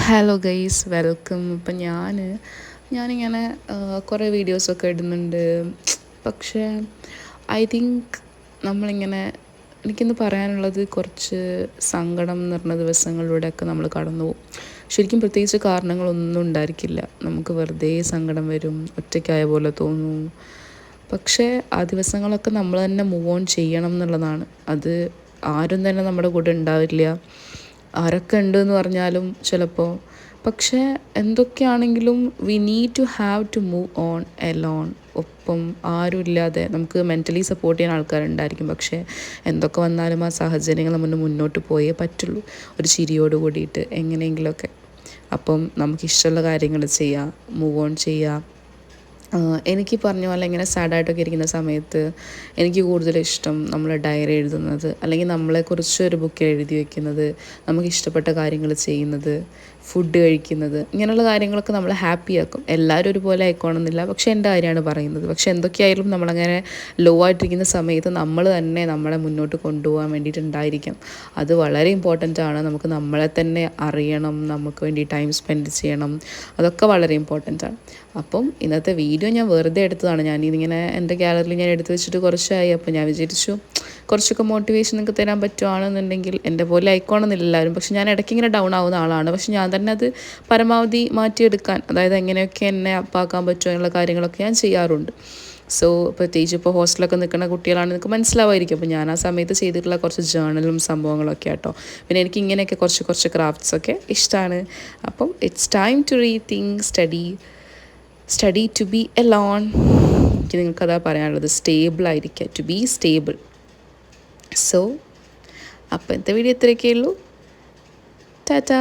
Hello guys, welcome. ഇപ്പം ഞാനിങ്ങനെ കുറേ വീഡിയോസൊക്കെ ഇടുന്നുണ്ട്. പക്ഷേ തിങ്ക് നമ്മളിങ്ങനെ എനിക്കിന്ന് പറയാനുള്ളത് കുറച്ച് സങ്കടം നിറഞ്ഞ ദിവസങ്ങളിലൂടെയൊക്കെ നമ്മൾ കടന്നു പോകും. ശരിക്കും പ്രത്യേകിച്ച് കാരണങ്ങളൊന്നും ഉണ്ടായിരിക്കില്ല. നമുക്ക് വെറുതെ സങ്കടം വരും, ഒറ്റയ്ക്കായ പോലെ തോന്നും. പക്ഷേ ആ ദിവസങ്ങളൊക്കെ നമ്മൾ തന്നെ മൂവ് ഓൺ ചെയ്യണം എന്നുള്ളതാണ്. അത് ആരും തന്നെ നമ്മുടെ കൂടെ ഉണ്ടാവില്ല. ആരൊക്കെ ഉണ്ടെന്ന് പറഞ്ഞാലും ചിലപ്പോൾ. പക്ഷേ എന്തൊക്കെയാണെങ്കിലും we need to have to move on alone. ഒപ്പം ആരുമില്ലാതെ നമുക്ക് മെൻ്റലി സപ്പോർട്ട് ചെയ്യാൻ ആൾക്കാരുണ്ടായിരിക്കും. പക്ഷേ എന്തൊക്കെ വന്നാലും ആ സാഹചര്യങ്ങൾ നമ്മൾ മുന്നോട്ട് പോയേ പറ്റുള്ളൂ. ഒരു ചിരിയോട് കൂടിയിട്ട് എങ്ങനെയെങ്കിലുമൊക്കെ. അപ്പം നമുക്കിഷ്ടമുള്ള കാര്യങ്ങൾ ചെയ്യുക, മൂവ് ഓൺ ചെയ്യുക. എനിക്ക് പറഞ്ഞ പോലെ ഇങ്ങനെ സാഡായിട്ടൊക്കെ ഇരിക്കുന്ന സമയത്ത് എനിക്ക് കൂടുതലിഷ്ടം ഇഷ്ടം നമ്മൾ ഡയറി എഴുതുന്നത്, അല്ലെങ്കിൽ നമ്മളെക്കുറിച്ച് ഒരു ബുക്കിൽ എഴുതി വയ്ക്കുന്നത്, നമുക്കിഷ്ടപ്പെട്ട കാര്യങ്ങൾ ചെയ്യുന്നത്, ഫുഡ് കഴിക്കുന്നത്, ഇങ്ങനെയുള്ള കാര്യങ്ങളൊക്കെ നമ്മളെ ഹാപ്പിയാക്കും. എല്ലാവരും ഒരുപോലെ ആയിക്കോണമെന്നില്ല, പക്ഷേ എൻ്റെ കാര്യമാണ് പറയുന്നത്. പക്ഷേ എന്തൊക്കെയായാലും നമ്മളങ്ങനെ ലോ ആയിട്ടിരിക്കുന്ന സമയത്ത് നമ്മൾ തന്നെ നമ്മളെ മുന്നോട്ട് കൊണ്ടുപോകാൻ വേണ്ടിയിട്ടുണ്ടായിരിക്കാം. അത് വളരെ ഇമ്പോർട്ടൻ്റ് ആണ്. നമുക്ക് നമ്മളെ തന്നെ അറിയണം, നമുക്ക് വേണ്ടി ടൈം സ്പെൻഡ് ചെയ്യണം. അതൊക്കെ വളരെ ഇമ്പോർട്ടൻ്റ് ആണ്. അപ്പം ഇന്നത്തെ വീഡിയോ ഞാൻ വെറുതെ എടുത്തതാണ്. ഞാനിതിങ്ങനെ എൻ്റെ ഗാലറിയിൽ ഞാൻ എടുത്ത് വെച്ചിട്ട് കുറച്ചായി. അപ്പോൾ ഞാൻ വിചാരിച്ചു കുറച്ചൊക്കെ മോട്ടിവേഷൻ നിങ്ങൾക്ക് തരാൻ പറ്റുവാണെന്നുണ്ടെങ്കിൽ. എൻ്റെ പോലെ ആയിക്കോണമെന്നില്ല എല്ലാവരും, പക്ഷെ ഞാൻ ഇടയ്ക്കിങ്ങനെ ഡൗൺ ആവുന്ന ആളാണ്. പക്ഷെ ഞാൻ തന്നെ അത് പരമാവധി മാറ്റിയെടുക്കാൻ, അതായത് എങ്ങനെയൊക്കെ എന്നെ അപ്പാക്കാൻ പറ്റുമോ എന്നുള്ള കാര്യങ്ങളൊക്കെ ഞാൻ ചെയ്യാറുണ്ട്. സോ പ്രത്യേകിച്ച് ഇപ്പോൾ ഹോസ്റ്റലൊക്കെ നിൽക്കുന്ന കുട്ടികളാണ്, നിങ്ങൾക്ക് മനസ്സിലാവായിരിക്കും. അപ്പോൾ ഞാൻ ആ സമയത്ത് ചെയ്തിട്ടുള്ള കുറച്ച് ജേർണലും സംഭവങ്ങളൊക്കെ കേട്ടോ. പിന്നെ എനിക്ക് ഇങ്ങനെയൊക്കെ കുറച്ച് ക്രാഫ്റ്റ്സൊക്കെ ഇഷ്ടമാണ്. അപ്പം it's time to rethink, study to be alone. എനിക്ക് നിങ്ങൾക്കതാ പറയാനുള്ളത്. സ്റ്റേബിളായിരിക്കുക, ടു ബി സ്റ്റേബിൾ. സോ അപ്പോൾ ഇന്നത്തെ വീഡിയോ ഇത്രയൊക്കെ ഉള്ളൂ. ടാറ്റാ.